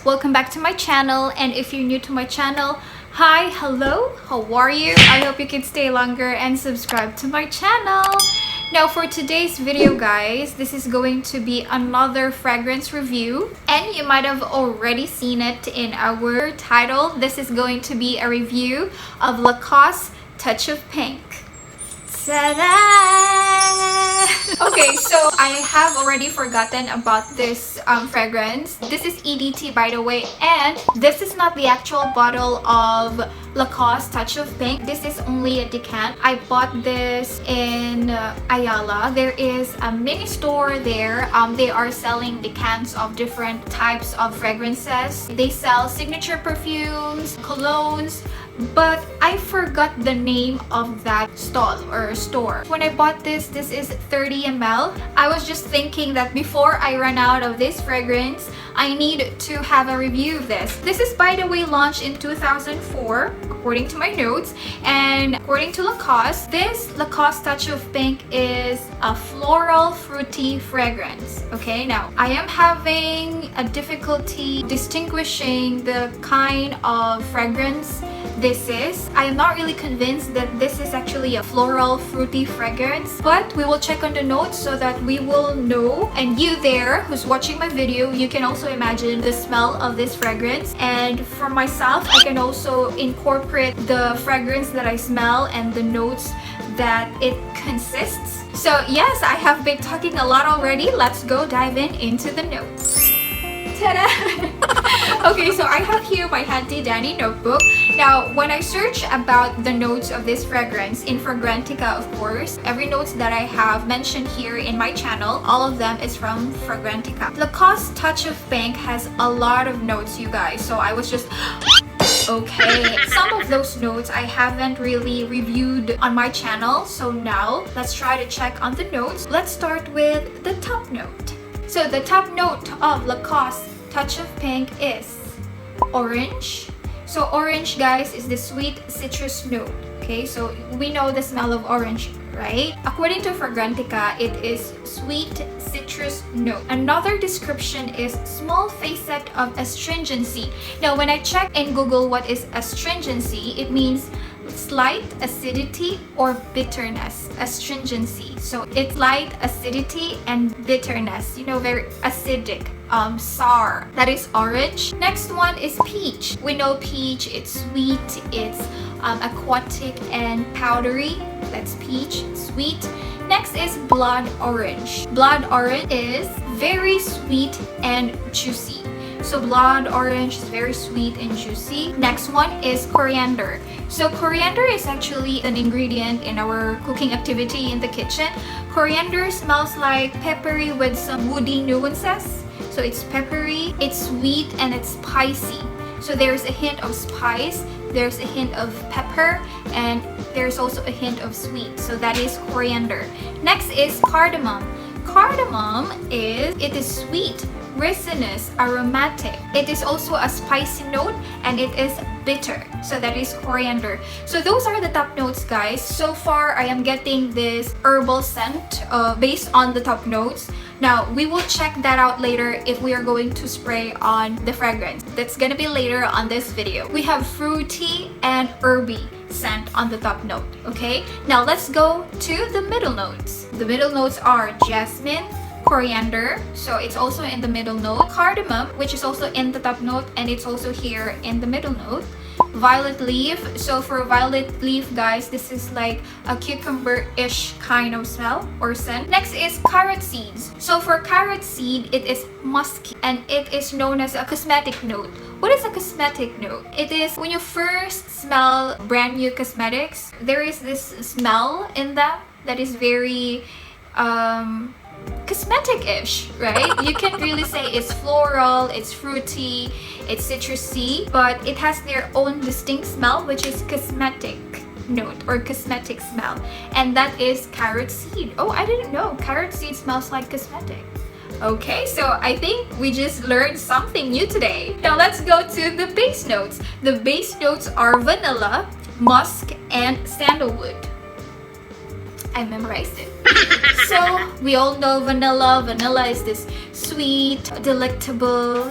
welcome back to my channel. And if you're new to my channel, hi, hello, how are you? I hope you can stay longer and subscribe to my channel. Now for today's video guys, this is going to be another fragrance review, and you might have already seen it in our title. This is going to be a review of Lacoste Touch of Pink. Ta-da! Okay, so I have already forgotten about this fragrance. This is EDT, by the way, and this is not the actual bottle of Lacoste Touch of Pink. This is only a decant. I bought this in Ayala. There is a mini store there. They are selling decants of different types of fragrances. They sell signature perfumes, colognes, but I forgot the name of that stall or store. When I bought this is 30 ml. I was just thinking that before I run out of this fragrance, I need to have a review of this. This is, by the way, launched in 2004 according to my notes, and according to Lacoste, this Lacoste Touch of Pink is a floral fruity fragrance. Okay, now I am having a difficulty distinguishing the kind of fragrance this is. I am not really convinced that this is actually a floral fruity fragrance, but we will check on the notes so that we will know, and you there who's watching my video, you can also imagine the smell of this fragrance. And for myself, I can also incorporate the fragrance that I smell and the notes that it consists. So yes, I have been talking a lot already. Let's go dive into the notes. Ta-da! Okay, so I have here my handy dandy notebook. Now, when I search about the notes of this fragrance in Fragrantica, of course, every note that I have mentioned here in my channel, all of them is from Fragrantica. Lacoste Touch of Pink has a lot of notes, you guys, so I was just okay. Some of those notes I haven't really reviewed on my channel, so now let's try to check on the notes. Let's start with the top note. So the top note of Lacoste Touch of Pink is orange. So orange, guys, is the sweet citrus note. Okay, so we know the smell of orange, right? According to Fragrantica, it is sweet citrus note. Another description is small facet of astringency. Now, when I check in Google what is astringency, it means slight acidity or bitterness. Astringency. So it's light acidity and bitterness. You know, very acidic. Sour. That is orange. Next one is peach. We know peach, it's sweet, it's aquatic and powdery. That's peach, sweet. Next is blood orange. Blood orange is very sweet and juicy. So blood orange is very sweet and juicy. Next one is coriander. So coriander is actually an ingredient in our cooking activity in the kitchen. Coriander smells like peppery with some woody nuances. So it's peppery, it's sweet, and it's spicy. So there's a hint of spice, there's a hint of pepper, and there's also a hint of sweet. So that is coriander. Next is cardamom. Cardamom it is sweet, resinous, aromatic. It is also a spicy note, and it is bitter. So that is coriander. So those are the top notes, guys. So far, I am getting this herbal scent based on the top notes. Now, we will check that out later if we are going to spray on the fragrance. That's gonna be later on this video. We have fruity and herby scent on the top note, okay? Now, let's go to the middle notes. The middle notes are jasmine, coriander, so it's also in the middle note, cardamom, which is also in the top note, and it's also here in the middle note, violet leaf. So for violet leaf, guys, this is like a cucumber-ish kind of smell or scent. Next is carrot seeds. So for carrot seed, it is musky, and it is known as a cosmetic note. What is a cosmetic note? It is when you first smell brand new cosmetics, there is this smell in them that is very cosmetic-ish, right? You can really say it's floral, it's fruity, it's citrusy, but it has their own distinct smell, which is cosmetic note or cosmetic smell, and that is carrot seed. Oh, I didn't know carrot seed smells like cosmetic. Okay, so I think we just learned something new today. Now let's go to the base notes. The base notes are vanilla, musk, and sandalwood. I memorized it. So we all know vanilla. Vanilla is this sweet, delectable,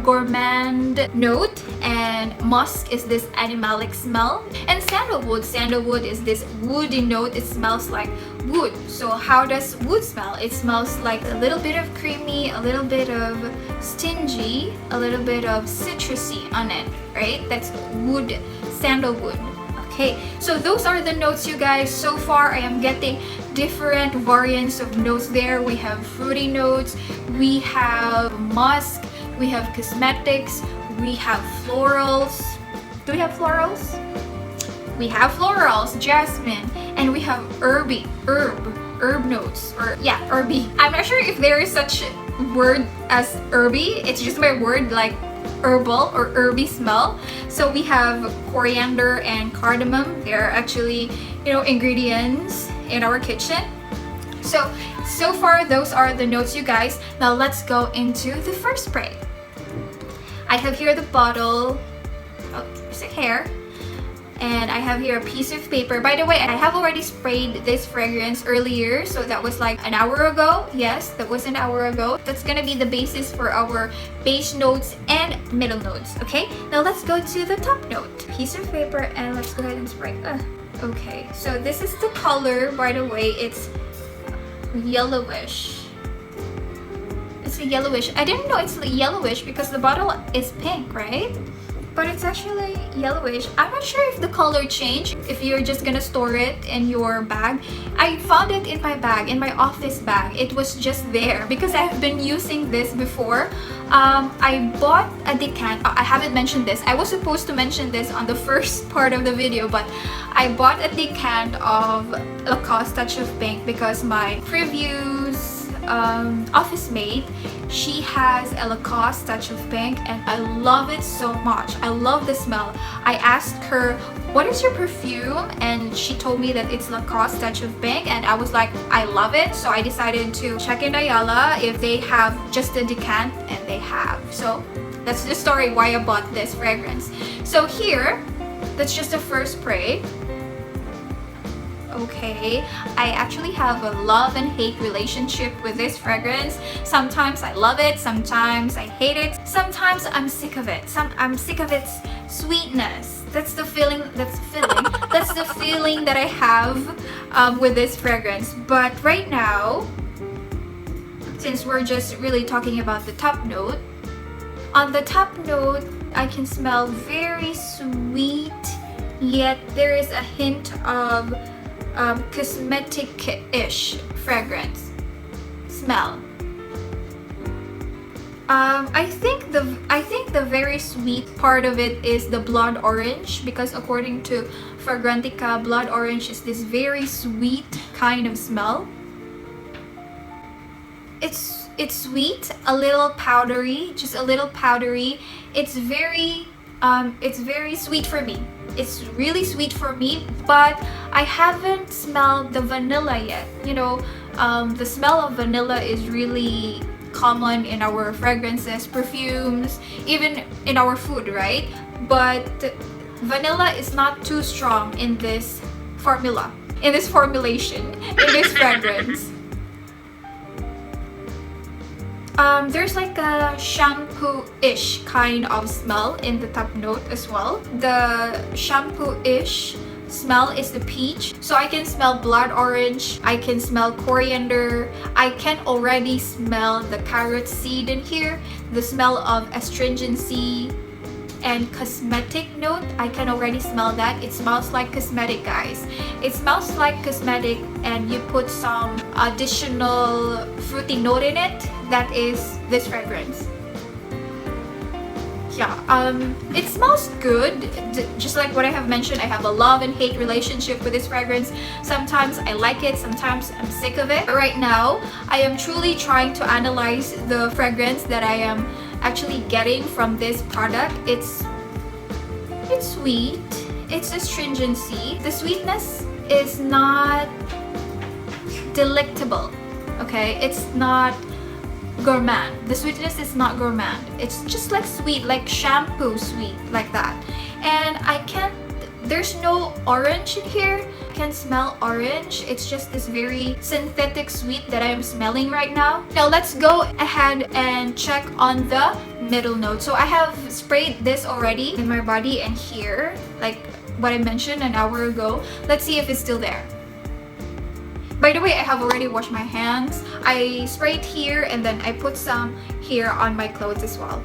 gourmand note, and musk is this animalic smell, and sandalwood is this woody note. It smells like wood. So how does wood smell? It smells like a little bit of creamy, a little bit of stingy, a little bit of citrusy on it, right? That's wood, sandalwood. Okay, so those are the notes, you guys. So far I am getting different variants of notes there. We have fruity notes, we have musk, we have cosmetics, we have florals. Do we have florals? We have florals, jasmine, and we have herb notes, or yeah, herby. I'm not sure if there is such a word as herby. It's just my word, like herbal or herby smell. So we have coriander and cardamom. They're actually, ingredients in our kitchen. So far those are the notes, you guys. Now let's go into the first spray. I have here the bottle. Oh, there's a hair. And I have here a piece of paper. By the way, I have already sprayed this fragrance earlier, so that was like an hour ago. Yes, that was an hour ago. That's gonna be the basis for our base notes and middle notes. Okay, now let's go to the top note. Piece of paper, and let's go ahead and spray. Okay, so this is the color, by the way. It's yellowish. It's a yellowish. I didn't know it's yellowish because the bottle is pink, right? But it's actually yellowish. I'm not sure if the color changed, if you're just gonna store it in your bag. I found it in my bag, in my office bag. It was just there because I've been using this before. I bought a decant. I haven't mentioned this. I was supposed to mention this on the first part of the video, but I bought a decant of Lacoste Touch of Pink because my previous office mate, she has a Lacoste Touch of Pink, and I love it so much. I love the smell. I asked her, what is your perfume? And she told me that it's Lacoste Touch of Pink, and I was like, I love it. So I decided to check in Ayala if they have just a decant, and they have. So that's the story why I bought this fragrance. So here, that's just the first spray. Okay, I actually have a love and hate relationship with this fragrance. Sometimes I love it, sometimes I hate it, sometimes I'm sick of it. I'm sick of its sweetness. That's the feeling. That's the feeling that I have with this fragrance. But right now, since we're just really talking about the top note, on the top note, I can smell very sweet, yet there is a hint of cosmetic-ish fragrance smell. I think the very sweet part of it is the blood orange, because according to Fragrantica, blood orange is this very sweet kind of smell. It's sweet, a little powdery, just a little powdery. It's very sweet for me. It's really sweet for me, but I haven't smelled the vanilla yet. The smell of vanilla is really common in our fragrances, perfumes, even in our food, right? But vanilla is not too strong in this formulation, in this fragrance. There's like a shampoo-ish kind of smell in the top note as well. The shampoo-ish smell is the peach. So I can smell blood orange, I can smell coriander, I can already smell the carrot seed in here, the smell of astringency and cosmetic note. I can already smell that. It smells like cosmetic, guys. It smells like cosmetic, and you put some additional fruity note in it. That is this fragrance. Yeah, it smells good. Just like what I have mentioned, I have a love and hate relationship with this fragrance. Sometimes I like it, sometimes I'm sick of it. But right now, I am truly trying to analyze the fragrance that I am actually getting from this product. It's sweet, it's astringency. The sweetness is not delectable, okay? It's not gourmand. The sweetness is not gourmand. It's just like sweet, like shampoo sweet, like that. And I can't there's no orange in here. I can smell orange. It's just this very synthetic sweet that I'm smelling right now. Now let's go ahead and check on the middle note. So I have sprayed this already in my body and here, like what I mentioned an hour ago. Let's see if it's still there. By the way, I have already washed my hands. I sprayed here and then I put some here on my clothes as well.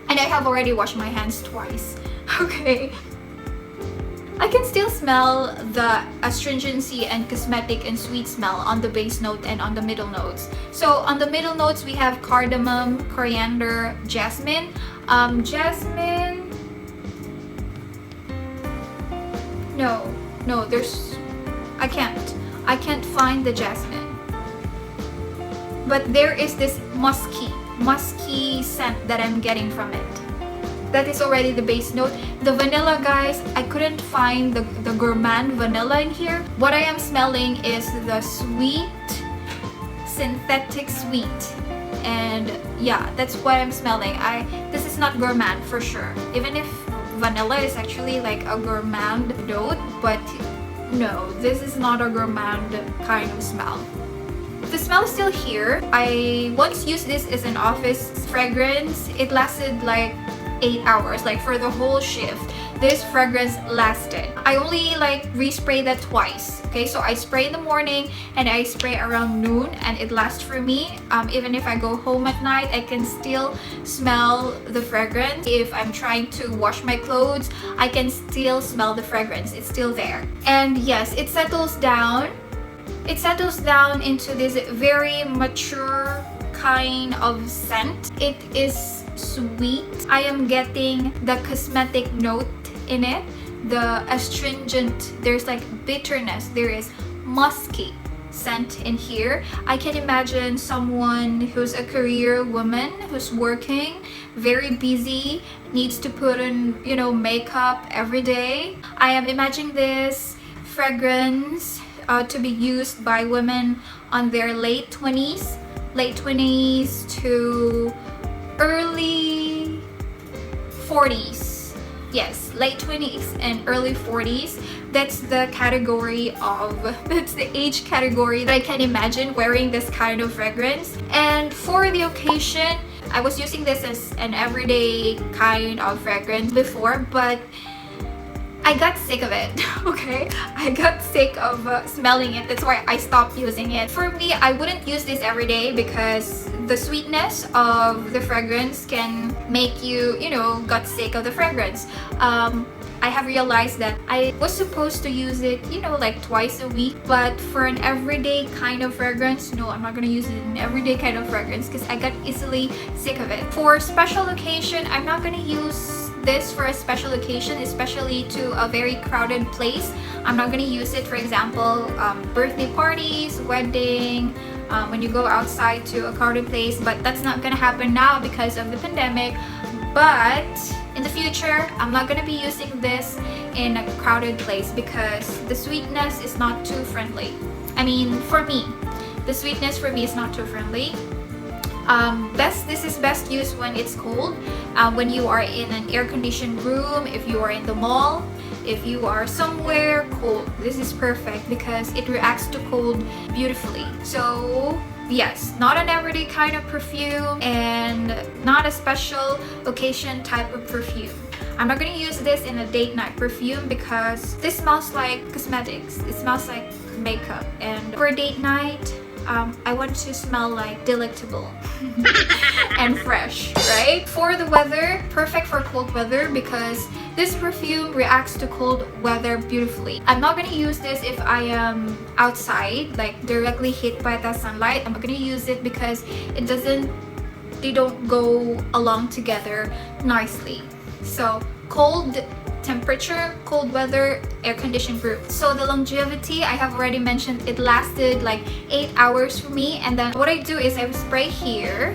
And I have already washed my hands twice. Okay. I can still smell the astringency and cosmetic and sweet smell on the base note and on the middle notes. So on the middle notes, we have cardamom, coriander, jasmine. Jasmine... No, there's... I can't find the jasmine. But there is this musky scent that I'm getting from it. That is already the base note. The vanilla, guys, I couldn't find the gourmand vanilla in here. What I am smelling is the sweet, synthetic sweet. And yeah, that's what I'm smelling. This is not gourmand for sure. Even if vanilla is actually like a gourmand note, but no, this is not a gourmand kind of smell. The smell is still here. I once used this as an office fragrance. It lasted like 8 hours, like for the whole shift. This fragrance lasted. I only like respray that twice. Okay, so I spray in the morning and I spray around noon, and it lasts for me. Even if I go home at night, I can still smell the fragrance. If I'm trying to wash my clothes, I can still smell the fragrance. It's still there. And yes, it settles down. It settles down into this very mature kind of scent. It is sweet. I am getting the cosmetic note in it, the astringent, there's like bitterness, there is musky scent in here. I can imagine someone who's a career woman who's working, very busy, needs to put on, you know, makeup every day. I am imagining this fragrance to be used by women on their late 20s to early 40s. Yes, late 20s and early 40s. That's the category of, that's the age category that I can imagine wearing this kind of fragrance. And for the occasion, I was using this as an everyday kind of fragrance before, but I got sick of it. Okay, I got sick of smelling it. That's why I stopped using it. For me, I wouldn't use this every day because the sweetness of the fragrance can make you, you know, got sick of the fragrance. I have realized that I was supposed to use it, you know, like twice a week, but for an everyday kind of fragrance, no, I'm not gonna use it in an everyday kind of fragrance because I got easily sick of it. For special occasion, I'm not gonna use this for a special occasion, especially to a very crowded place. I'm not gonna use it, for example, birthday parties, wedding, when you go outside to a crowded place, but that's not gonna happen now because of the pandemic. But in the future, I'm not gonna be using this in a crowded place because the sweetness is not too friendly. I mean, for me, the sweetness for me is not too friendly. This is best used when it's cold, when you are in an air-conditioned room, if you are in the mall, if you are somewhere cold. This is perfect because it reacts to cold beautifully. So yes, not an everyday kind of perfume and not a special occasion type of perfume. I'm not going to use this in a date night perfume because this smells like cosmetics. It smells like makeup, and for a date night, I want to smell like delectable and fresh, right? For the weather, perfect for cold weather because this perfume reacts to cold weather beautifully. I'm not gonna use this if I am outside, like directly hit by the sunlight. I'm not gonna use it because they don't go along together nicely. So cold temperature, cold weather, air-conditioned room. So the longevity, I have already mentioned, it lasted like 8 hours for me. And then what I do is I spray here.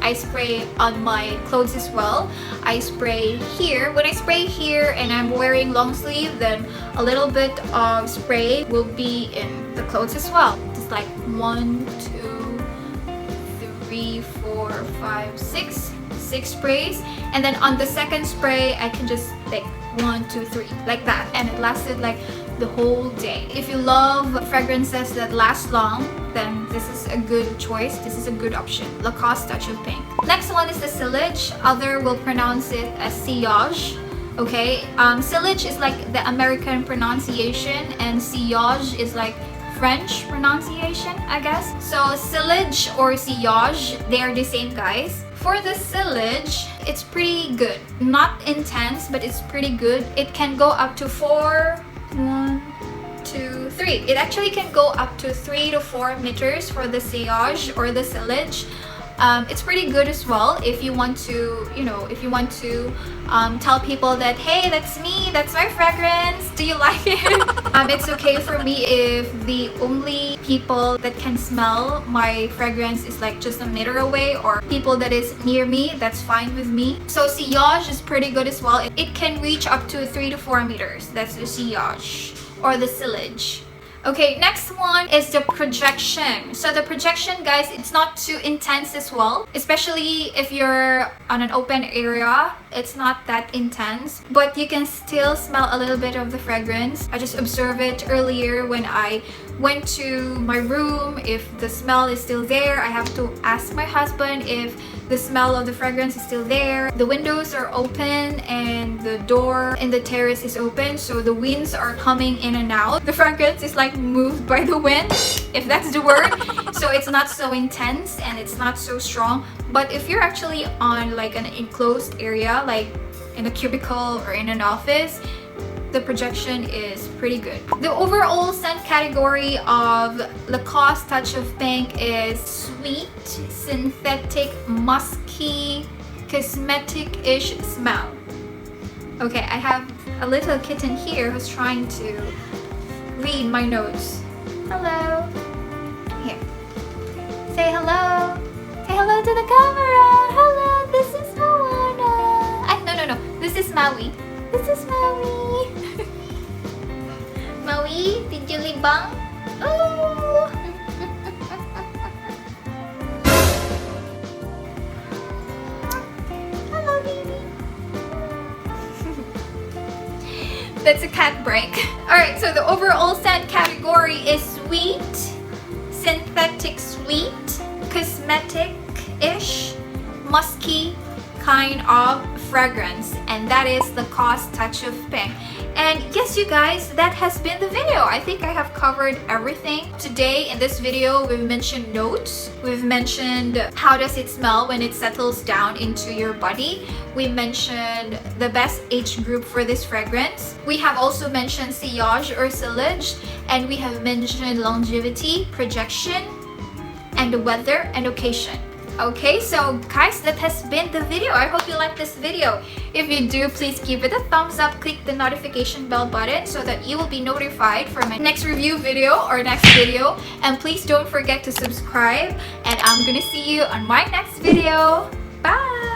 I spray on my clothes as well. I spray here. When I spray here and I'm wearing long sleeve, then a little bit of spray will be in the clothes as well. Just like 1, 2, 3, 4, 5, 6 sprays. And then on the second spray, I can just like 1, 2, 3, like that, and it lasted like the whole day. If you love fragrances that last long, then this is a good choice. This is a good option. Lacoste Touch of Pink. Next one is the Sillage. Other will pronounce it as Sillage. Okay, Sillage is like the American pronunciation, and Sillage is like French pronunciation, I guess. So Sillage or Sillage, they are the same, guys. For the Sillage, it's pretty good. Not intense, but it's pretty good. It can go up to 4, 1, 2, 3. It actually can go up to 3 to 4 meters for the Sillage or the Sillage. It's pretty good as well if you want to, if you want to tell people that, hey, that's me, that's my fragrance, do you like it? It's okay for me if the only people that can smell my fragrance is like just a meter away, or people that is near me, that's fine with me. So Sillage is pretty good as well. It can reach up to 3 to 4 meters. That's the Sillage or the Sillage. Okay, next one is the projection. So the projection, guys, it's not too intense as well, especially if you're on an open area. It's not that intense, but you can still smell a little bit of the fragrance. I just observed it earlier when I went to my room. If the smell is still there, I have to ask my husband if the smell of the fragrance is still there. The windows are open and the door in the terrace is open, so the winds are coming in and out. The fragrance is like moved by the wind, if that's the word. So it's not so intense and it's not so strong. But if you're actually on like an enclosed area, like in a cubicle or in an office, the projection is pretty good. The overall scent category of Lacoste Touch of Pink is sweet, synthetic, musky, cosmetic-ish smell. Okay, I have a little kitten here who's trying to read my notes. Hello. Here. Say hello. Say hello to the camera. Hello, this is Moana. No. This is Maui. This is Maui. Maui, did you libang? Oh. Hello, baby. That's a cat break. Alright, so the overall scent category is sweet, synthetic sweet, cosmetic-ish, musky kind of fragrance, and that is the Lacoste Touch of Pink. And yes, you guys, that has been the video. I think I have covered everything. Today in this video, we've mentioned notes. We've mentioned how does it smell when it settles down into your body. We mentioned the best age group for this fragrance. We have also mentioned sillage or sillage, and we have mentioned longevity, projection, and the weather and occasion. Okay, so guys, that has been the video. I hope you like this video. If you do, please give it a thumbs up, click the notification bell button so that you will be notified for my next review video or next video. And please don't forget to subscribe, and I'm gonna see you on my next video. Bye!